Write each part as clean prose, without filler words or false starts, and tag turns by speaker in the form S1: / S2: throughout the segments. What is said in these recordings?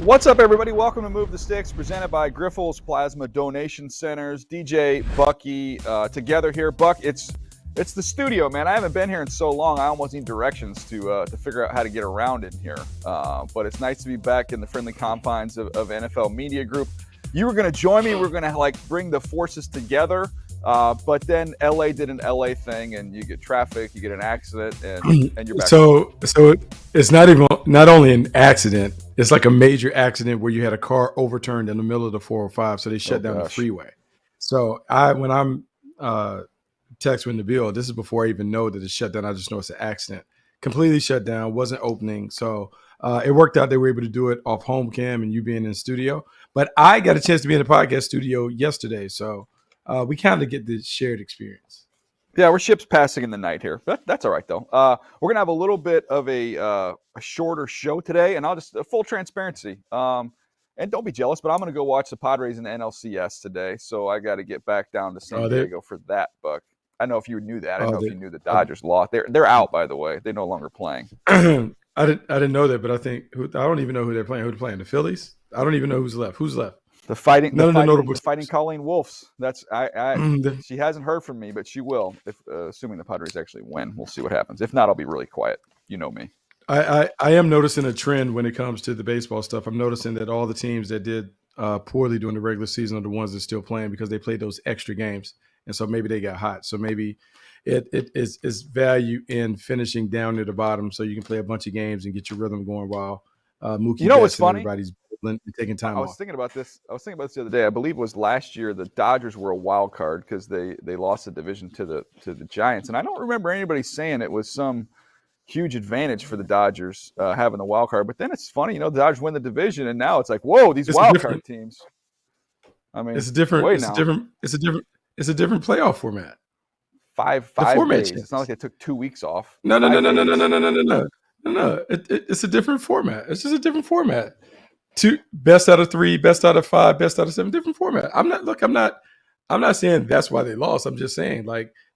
S1: What's up, everybody? Welcome to Move the Sticks, presented by Grifols Plasma Donation Centers. DJ, Bucky, together here. Buck, it's the studio, man. I haven't been here in so long. I almost need directions to figure out how to get around in here. But it's nice to be back in the friendly confines of NFL Media Group. You were going to join me. We're going to bring the forces together. But then LA did an LA thing, and you get traffic, you get an accident, and you're back.
S2: So it's not only an accident. It's like a major accident where you had a car overturned in the middle of the 405, so they shut down the freeway. So when I'm texting the bill, this is before I even know that it's shut down. I just know it's an accident. Completely shut down, wasn't opening. So it worked out. They were able to do it off home cam and you being in the studio. But I got a chance to be in the podcast studio yesterday, so we kind of get the shared experience.
S1: Yeah, we're ships passing in the night here. That's all right, though. We're going to have a little bit of a shorter show today, and I'll just full transparency. And don't be jealous, but I'm going to go watch the Padres in the NLCS today, so I got to get back down to San Diego for that, Buck. I don't know if you knew that. I don't know if you knew the Dodgers lost. They're out, by the way. They're no longer playing.
S2: I didn't know that, but I don't even know who they're playing. Who they're playing? The Phillies? I don't even know who's left. Who's left?
S1: The fighting Colleen Wolves. She hasn't heard from me, but she will. Assuming the Padres actually win, we'll see what happens. If not, I'll be really quiet. You know me.
S2: I am noticing a trend when it comes to the baseball stuff. I'm noticing that all the teams that did poorly during the regular season are the ones that are still playing because they played those extra games, and so maybe they got hot. So maybe it is value in finishing down near the bottom, so you can play a bunch of games and get your rhythm going while Mookie.
S1: What's funny?
S2: Everybody's taking time off.
S1: I was thinking about this the other day. I believe it was last year. The Dodgers were a wild card because they lost the division to the Giants, and I don't remember anybody saying it was some huge advantage for the Dodgers having the wild card. But then it's funny, the Dodgers win the division, and now it's like, whoa, these wild card teams. I mean,
S2: it's a different playoff format.
S1: Five days. It's not like they took 2 weeks off.
S2: No. It's a different format. It's just a different format. Two best out of 3, best out of 5, best out of 7. Different format. I'm not saying that's why they lost. I'm just saying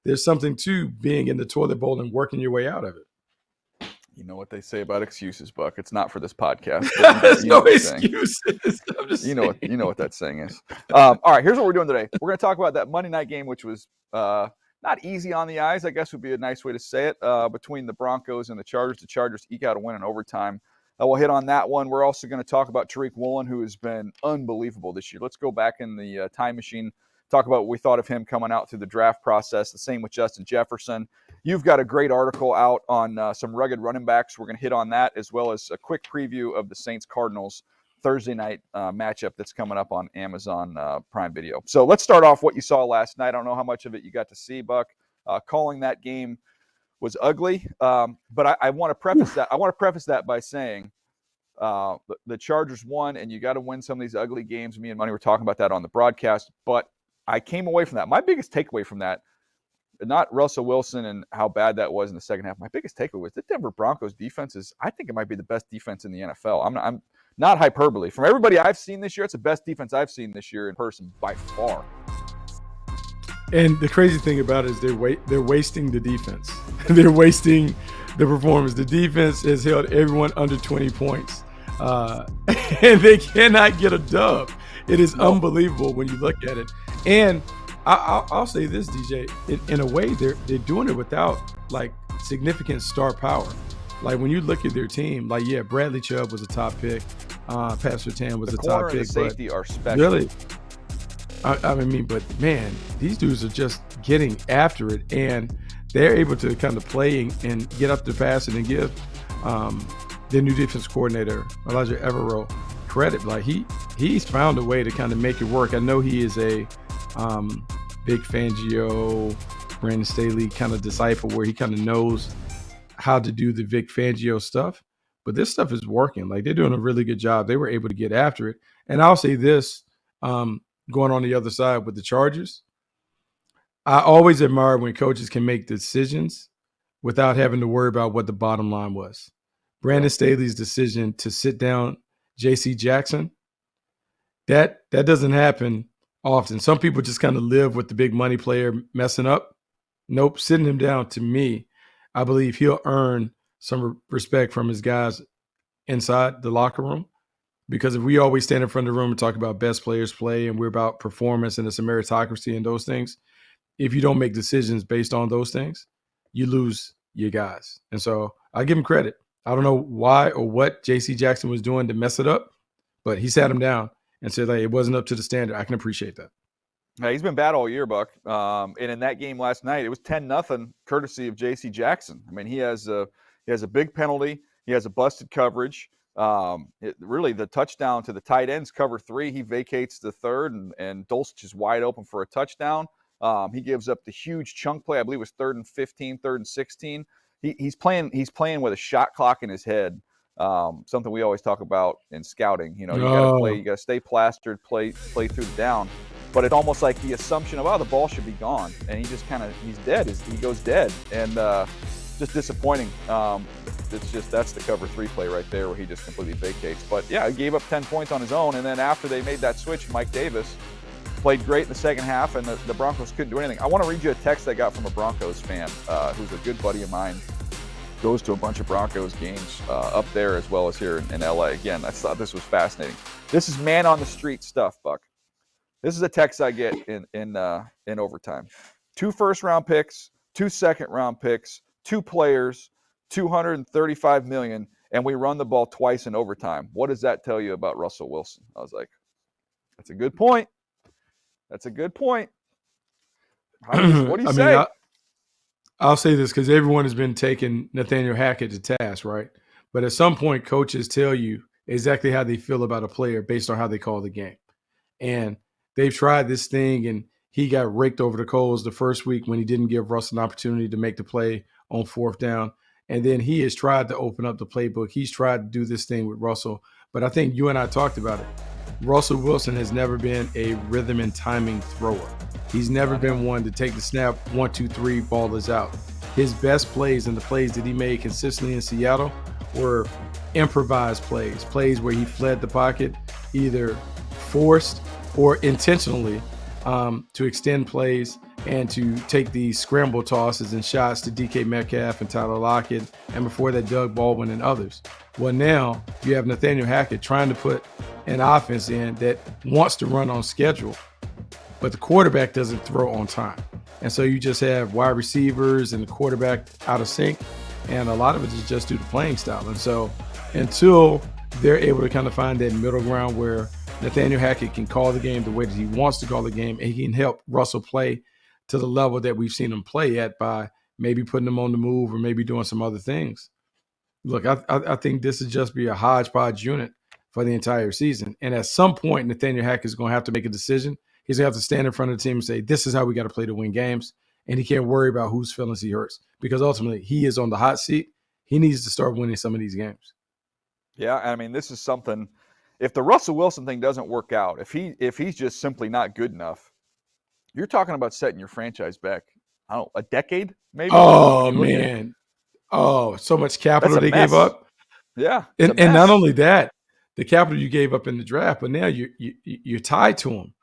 S2: there's something to being in the toilet bowl and working your way out of it.
S1: You know what they say about excuses, Buck. It's not for this podcast.
S2: There's no excuses.
S1: You know what that saying is. All right, here's what we're doing today. We're going to talk about that Monday night game, which was not easy on the eyes, I guess would be a nice way to say it, between the Broncos and the Chargers. The Chargers eke out a win in overtime. We'll hit on that one. We're also going to talk about Tariq Woolen, who has been unbelievable this year. Let's go back in the time machine, talk about what we thought of him coming out through the draft process. The same with Justin Jefferson. You've got a great article out on some rugged running backs. We're going to hit on that, as well as a quick preview of the Saints-Cardinals Thursday night matchup that's coming up on Amazon Prime Video. So let's start off what you saw last night. I don't know how much of it you got to see, Buck. Calling that game was ugly, but I want to preface that. I want to preface that by saying the Chargers won, and you got to win some of these ugly games. Me and Money were talking about that on the broadcast, but I came away from that. My biggest takeaway from that, not Russell Wilson and how bad that was in the second half. My biggest takeaway was the Denver Broncos defense I think it might be the best defense in the NFL. I'm not hyperbole. From everybody I've seen this year, it's the best defense I've seen this year in person by far.
S2: And the crazy thing about it is they're wasting the defense. They're wasting the performance. The defense has held everyone under 20 points. And they cannot get a dub. It is unbelievable when you look at it. And I'll say this, DJ. In a way, they're doing it without significant star power. When you look at their team, Bradley Chubb was a top pick. Pat Surtain was a top pick.
S1: The safety are special.
S2: Really, I mean, but man, these dudes are just getting after it, and they're able to kind of play and get up the pass and give their new defense coordinator Elijah Evero credit. He's found a way to kind of make it work. I know he is a big Fangio, Brandon Staley kind of disciple, where he kind of knows how to do the Vic Fangio stuff, but this stuff is working. They're doing a really good job. They were able to get after it. And I'll say this, going on the other side with the Chargers, I always admire when coaches can make decisions without having to worry about what the bottom line was. Brandon Staley's decision to sit down J.C. Jackson, that doesn't happen often. Some people just kind of live with the big money player messing up. Nope, sitting him down, to me, I believe he'll earn some respect from his guys inside the locker room. Because if we always stand in front of the room and talk about best players play and we're about performance and it's a meritocracy and those things, if you don't make decisions based on those things, you lose your guys. And so I give him credit. I don't know why or what JC Jackson was doing to mess it up, but he sat him down and said, like, it wasn't up to the standard. I can appreciate that.
S1: Yeah, he's been bad all year, Buck. And in that game last night, it was 10-0, courtesy of J.C. Jackson. I mean, he has a big penalty. He has a busted coverage. Really, the touchdown to the tight ends, cover 3, he vacates the third, and Dulcich is wide open for a touchdown. He gives up the huge chunk play. I believe it was 3rd and 15, 3rd and 16. He's playing with a shot clock in his head. Something we always talk about in scouting. You know, you got to play, you got to stay plastered, play through the down. But it's almost like the assumption of, the ball should be gone. And he just he's dead. He goes dead. And just disappointing. That's the cover 3 play right there where he just completely vacates. But, yeah, he gave up 10 points on his own. And then after they made that switch, Mike Davis played great in the second half, and the Broncos couldn't do anything. I want to read you a text I got from a Broncos fan who's a good buddy of mine. Goes to a bunch of Broncos games up there as well as here in LA. Again, I thought this was fascinating. This is man on the street stuff, Buck. This is a text I get in overtime. 2 first-round picks, 2 second-round picks, 2 players, $235 million, and we run the ball twice in overtime. What does that tell you about Russell Wilson? I was like, that's a good point. That's a good point. What do you say?
S2: I'll say this because everyone has been taking Nathaniel Hackett to task, right? But at some point, coaches tell you exactly how they feel about a player based on how they call the game. And they've tried this thing, and he got raked over the coals the first week when he didn't give Russell an opportunity to make the play on 4th down. And then he has tried to open up the playbook. He's tried to do this thing with Russell. But I think you and I talked about it. Russell Wilson has never been a rhythm and timing thrower. He's never been one to take the snap, 1, 2, 3, ball is out. His best plays and the plays that he made consistently in Seattle were improvised plays where he fled the pocket, either forced or intentionally to extend plays and to take these scramble tosses and shots to DK Metcalf and Tyler Lockett, and before that, Doug Baldwin and others. Well, now you have Nathaniel Hackett trying to put an offense in that wants to run on schedule, but the quarterback doesn't throw on time. And so you just have wide receivers and the quarterback out of sync, and a lot of it is just due to playing style. And so until they're able to kind of find that middle ground where Nathaniel Hackett can call the game the way that he wants to call the game, and he can help Russell play to the level that we've seen him play at by maybe putting him on the move or maybe doing some other things. Look, I think this is just be a hodgepodge unit for the entire season. And at some point, Nathaniel Hackett is going to have to make a decision. He's going to have to stand in front of the team and say, this is how we got to play to win games. And he can't worry about whose feelings he hurts, because ultimately he is on the hot seat. He needs to start winning some of these games.
S1: Yeah, I mean, this is something. If the Russell Wilson thing doesn't work out, if he's just simply not good enough, you're talking about setting your franchise back, I don't know, a decade maybe?
S2: Oh, man. Oh, so much capital they gave up.
S1: Yeah.
S2: And not only that, the capital you gave up in the draft, but now you're tied to them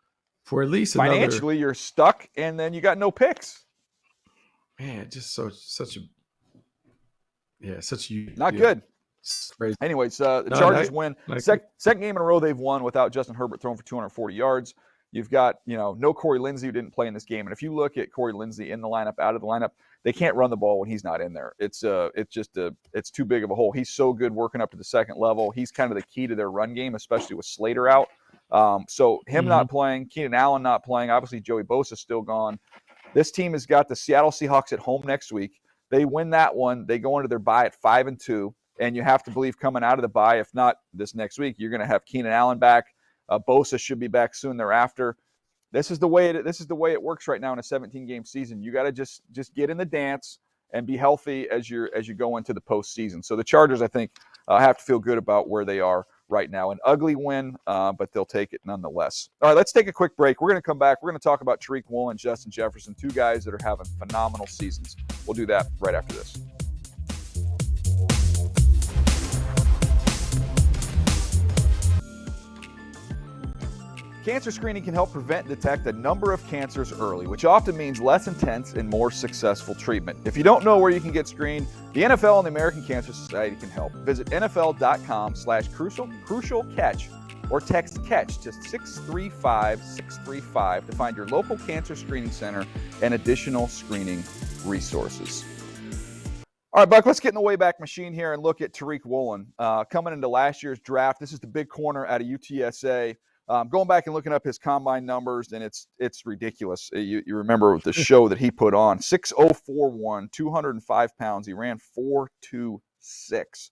S2: for at least another.
S1: Financially, you're stuck, and then you got no picks.
S2: Man, just such
S1: not good. Crazy. Anyways, the Chargers win. Second game in a row they've won without Justin Herbert throwing for 240 yards. You've got, no Corey Lindsey, who didn't play in this game. And if you look at Corey Lindsey in the lineup, out of the lineup, they can't run the ball when he's not in there. It's too big of a hole. He's so good working up to the second level. He's kind of the key to their run game, especially with Slater out. So him not playing, Keenan Allen not playing, obviously Joey Bosa's still gone. This team has got the Seattle Seahawks at home next week. They win that one. They go into their bye at 5-2. And you have to believe coming out of the bye, if not this next week, you're going to have Keenan Allen back. Bosa should be back soon thereafter. This is the way it works right now in a 17-game season. You got to just get in the dance and be healthy as you go into the postseason. So the Chargers, I think, have to feel good about where they are right now. An ugly win, but they'll take it nonetheless. All right, let's take a quick break. We're going to come back. We're going to talk about Tariq Woolen and Justin Jefferson, 2 guys that are having phenomenal seasons. We'll do that right after this. Cancer screening can help prevent and detect a number of cancers early, which often means less intense and more successful treatment. If you don't know where you can get screened, the NFL and the American Cancer Society can help. Visit NFL.com/crucial catch or text CATCH to 635-635 to find your local cancer screening center and additional screening resources. All right, Buck, let's get in the Wayback Machine here and look at Tariq Woolen. Coming into last year's draft, this is the big corner out of UTSA. Going back and looking up his combine numbers, and it's ridiculous. You remember the show that he put on. 6'0", 205 pounds. He ran 4.26.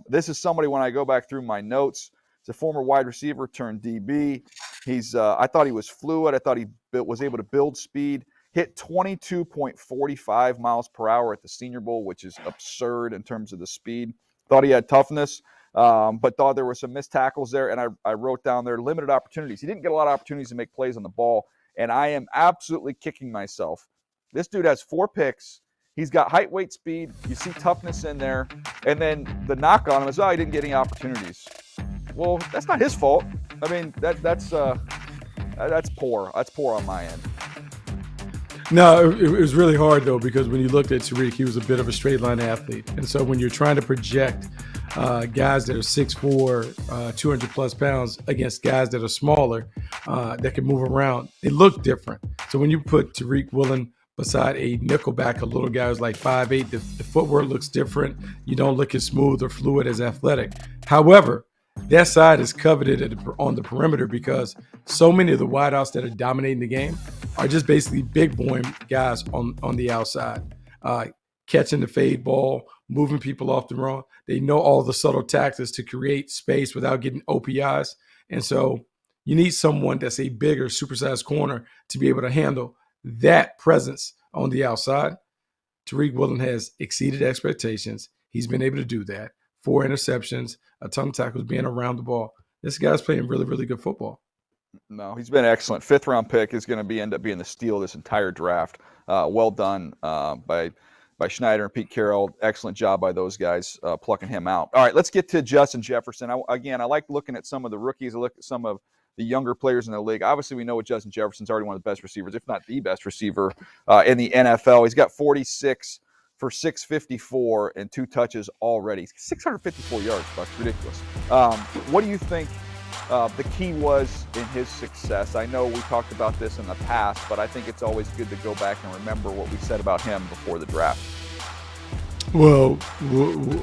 S1: This is somebody, when I go back through my notes, he's a former wide receiver turned DB. I thought he was fluid. I thought he was able to build speed. Hit 22.45 miles per hour at the Senior Bowl, which is absurd in terms of the speed. Thought he had toughness. But thought there were some missed tackles there, and I wrote down there limited opportunities. He didn't get a lot of opportunities to make plays on the ball, and I am absolutely kicking myself. This dude has 4 picks. He's got height, weight, speed. You see toughness in there, and then the knock on him is, he didn't get any opportunities. Well, that's not his fault. I mean, that's poor. That's poor on my end.
S2: No, it was really hard, though, because when you looked at Tariq, he was a bit of a straight line athlete. And so when you're trying to project guys that are 6'4", 200-plus pounds against guys that are smaller, that can move around, they look different. So when you put Tariq Woolen beside a nickelback, a little guy who's like 5'8", the footwork looks different. You don't look as smooth or fluid as athletic. However, that side is coveted on the perimeter because so many of the wideouts that are dominating the game are just basically big boy guys on the outside, catching the fade ball, moving people off the run. They know all the subtle tactics to create space without getting OPIs. And so you need someone that's a bigger, supersized corner to be able to handle that presence on the outside. Tariq Woolen has exceeded expectations. He's been able to do that. 4 interceptions, a ton of tackles, being around the ball. This guy's playing really, really good football.
S1: No, he's been excellent. 5th-round pick is going to end up being the steal of this entire draft. Well done by Schneider and Pete Carroll. Excellent job by those guys plucking him out. All right, let's get to Justin Jefferson. I like looking at some of the rookies. I look at some of the younger players in the league. Obviously, we know what Justin Jefferson's already one of the best receivers, if not the best receiver in the NFL. He's got 46 for 654 and 2 touches already. 654 yards, Buck. Ridiculous. What do you think the key was in his success? I know we talked about this in the past, but I think it's always good to go back and remember what we said about him before the draft.
S2: Well,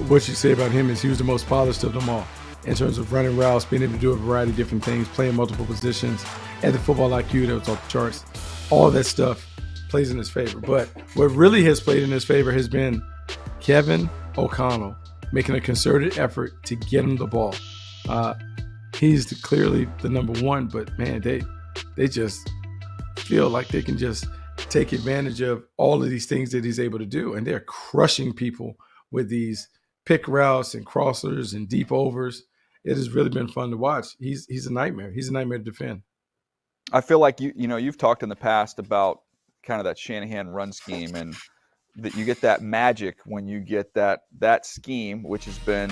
S2: what you say about him is he was the most polished of them all in terms of running routes, being able to do a variety of different things, playing multiple positions, and the football IQ that was off the charts. All that stuff plays in his favor. But what really has played in his favor has been Kevin O'Connell making a concerted effort to get him the ball. He's clearly the number one, but man, they just feel like they can just take advantage of all of these things that he's able to do, and they're crushing people with these pick routes and crossers and deep overs. It has really been fun to watch. He's a nightmare. He's a nightmare to defend.
S1: I feel like you've talked in the past about kind of that Shanahan run scheme, and that you get that magic when you get that scheme, which has been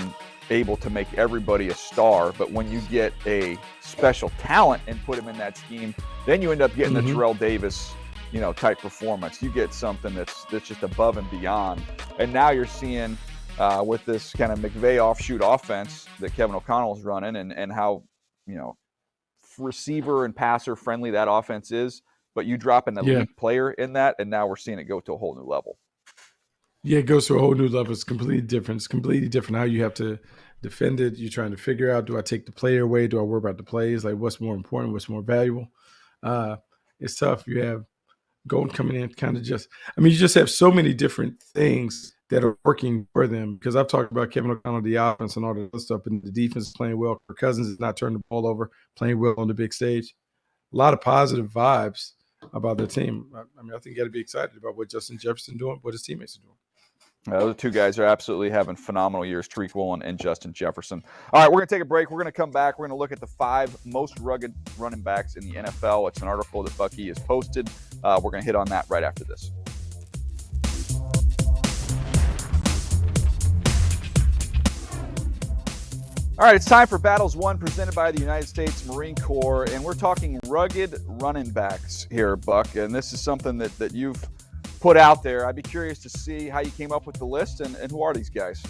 S1: able to make everybody a star. But when you get a special talent and put him in that scheme, then you end up getting the Terrell Davis, type performance. You get something that's just above and beyond. And now you're seeing with this kind of McVay offshoot offense that Kevin O'Connell is running, and how receiver and passer friendly that offense is. But you drop an elite player in that, and now we're seeing it go to a whole new level. Yeah,
S2: it goes to a whole new level. It's completely different. It's completely different how you have to defend it. You're trying to figure out, do I take the player away? Do I worry about the plays? Like, what's more important? What's more valuable? It's tough. You have Golden coming in kind of you just have so many different things that are working for them. Because I've talked about Kevin O'Connell, the offense and all that stuff, and the defense is playing well. Kirk Cousins is not turning the ball over, playing well on the big stage. A lot of positive vibes about their team. I think you got to be excited about what Justin Jefferson doing, what his teammates are doing.
S1: Those 2 guys are absolutely having phenomenal years, Tariq Woolen and Justin Jefferson. All right, we're going to take a break. We're going to come back. We're going to look at the 5 most rugged running backs in the NFL. It's an article that Bucky has posted. We're going to hit on that right after this. All right, it's time for Battles One, presented by the United States Marine Corps, and we're talking rugged running backs here, Buck, and this is something that you've put out there. I'd be curious to see how you came up with the list, and who are these guys?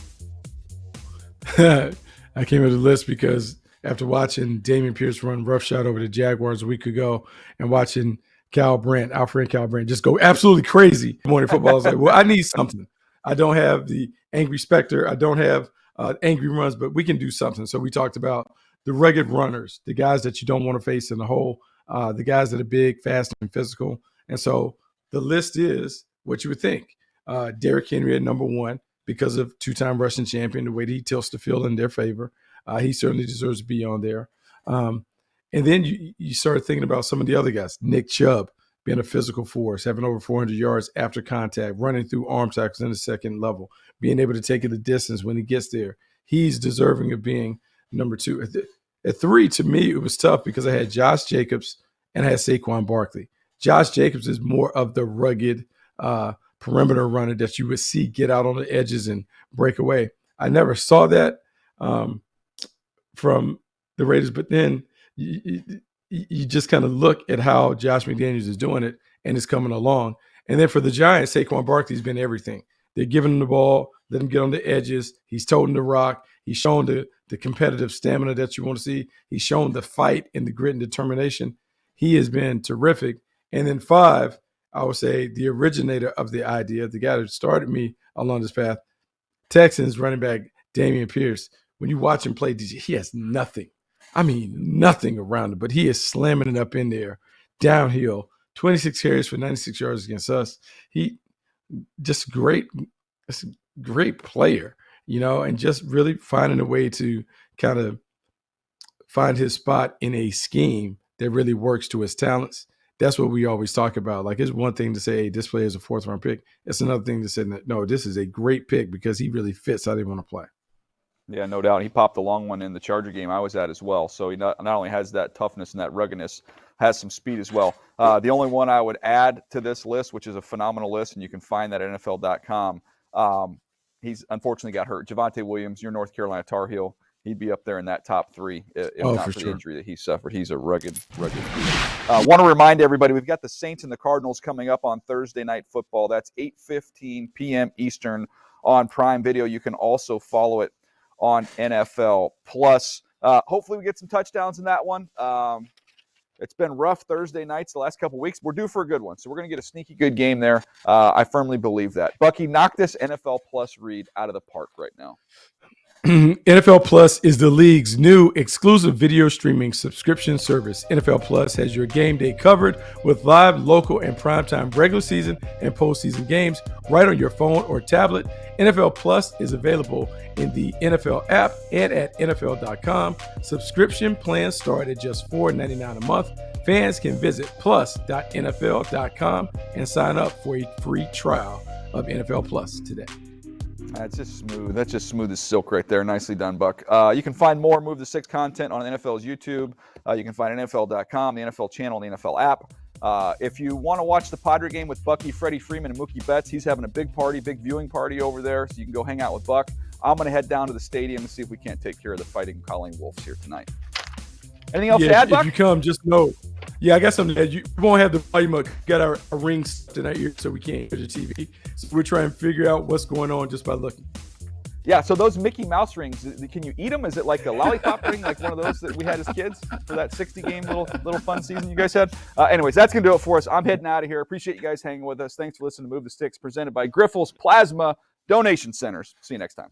S2: I came up with the list because after watching Damian Pierce run roughshod over the Jaguars a week ago and watching our friend Cal Brandt, just go absolutely crazy morning football, I was like, well, I need something. I don't have the angry Spectre. I don't have angry runs, but we can do something. So we talked about the rugged runners, the guys that you don't want to face in the hole, the guys that are big, fast, and physical. And so the list is what you would think. Derrick Henry at number one because of two-time rushing champion, the way that he tilts the field in their favor. He certainly deserves to be on there. And then you start thinking about some of the other guys. Nick Chubb being a physical force, having over 400 yards after contact, running through arm tackles in the second level, being able to take it the distance when he gets there. He's deserving of being number two. At three, to me, it was tough because I had Josh Jacobs and I had Saquon Barkley. Josh Jacobs is more of the rugged perimeter runner that you would see get out on the edges and break away. I never saw that from the Raiders, but then you just kind of look at how Josh McDaniels is doing it, and it's coming along. And then for the Giants, Saquon Barkley's been everything. They're giving him the ball, let him get on the edges. He's toting the rock. He's shown the competitive stamina that you want to see. He's shown the fight and the grit and determination. He has been terrific. And then five, I would say the originator of the idea, the guy that started me along this path, Texans running back Damian Pierce. When you watch him play, he has nothing. I mean, nothing around him, but he is slamming it up in there, downhill, 26 carries for 96 yards against us. He just great player, and just really finding a way to kind of find his spot in a scheme that really works to his talents. That's what we always talk about. Like, it's one thing to say, hey, this player is a fourth-round pick. It's another thing to say, no, this is a great pick because he really fits how they want to play.
S1: Yeah, no doubt. He popped a long one in the Charger game I was at as well. So he not only has that toughness and that ruggedness, has some speed as well. The only one I would add to this list, which is a phenomenal list, and you can find that at NFL.com, he's unfortunately got hurt. Javonte Williams, your North Carolina Tar Heel, he'd be up there in that top three if not for the injury that he suffered. He's a rugged. Want to remind everybody, we've got the Saints and the Cardinals coming up on Thursday Night Football. That's 8:15 p.m. Eastern on Prime Video. You can also follow it on NFL Plus. Hopefully we get some touchdowns in that one. It's been rough Thursday nights the last couple weeks. We're due for a good one, so we're going to get a sneaky good game there. I firmly believe that. Bucky, knock this NFL Plus read out of the park right now.
S2: NFL Plus is the league's new exclusive video streaming subscription service. NFL Plus has your game day covered with live, local, and primetime regular season and postseason games right on your phone or tablet. NFL Plus is available in the NFL app and at NFL.com. Subscription plans start at just $4.99 a month. Fans can visit plus.nfl.com and sign up for a free trial of NFL Plus today.
S1: That's just smooth. That's just smooth as silk right there. Nicely done, Buck. You can find more Move the Six content on NFL's YouTube. You can find NFL.com, the NFL channel, and the NFL app. If you want to watch the Padre game with Bucky, Freddie Freeman, and Mookie Betts, he's having a big viewing party over there, so you can go hang out with Buck. I'm going to head down to the stadium and see if we can't take care of the Fighting Colleen Wolves here tonight. Anything else to add, Buck?
S2: If you come, just know. Yeah, I got something to add. You won't have the volume up. Got our rings tonight here, so we can't hear the TV. So we're trying to figure out what's going on just by looking.
S1: Yeah, so those Mickey Mouse rings, can you eat them? Is it like a lollipop ring, like one of those that we had as kids for that 60-game little fun season you guys had? Anyways, that's going to do it for us. I'm heading out of here. Appreciate you guys hanging with us. Thanks for listening to Move the Sticks, presented by Grifols Plasma Donation Centers. See you next time.